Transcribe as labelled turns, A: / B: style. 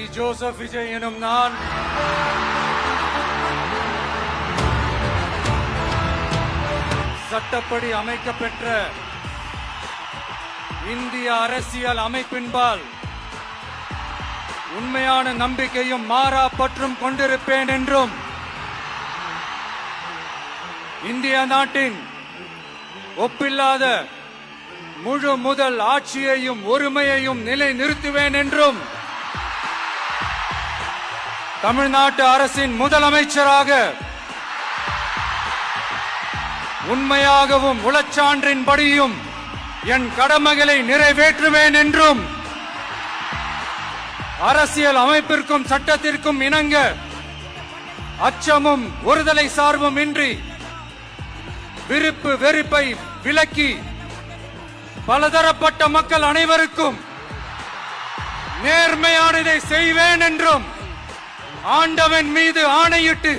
A: Joseph Vijay எனும் நான் சட்டப்படி அமைக்கப்பெற்ற இந்திய அரசியல் அமைப்பின்பால் உண்மையான நம்பிக்கையும் மாறா பற்றும் கொண்டிருப்பேன் என்றும் இந்திய நாட்டின் ஒப்பில்லாத முழு முதல் ஆட்சியையும் ஒருமையையும் நிலை நிறுத்துவேன் என்றும் தமிழ்நாட்டு அரசின் முதலமைச்சராக உண்மையாகவும் உளச்சான்றின்படியும் என் கடமைகளை நிறைவேற்றுவேன் என்றும் அரசியல் அமைப்பிற்கும் சட்டத்திற்கும் இணங்க அச்சமும் ஒருதலை சார்பும் இன்றி விருப்பு வெறுப்பை விலக்கி பலதரப்பட்ட மக்கள் அனைவருக்கும் நேர்மையானதை செய்வேன் என்றும் ஆண்டவன் மீது ஆணையிட்டு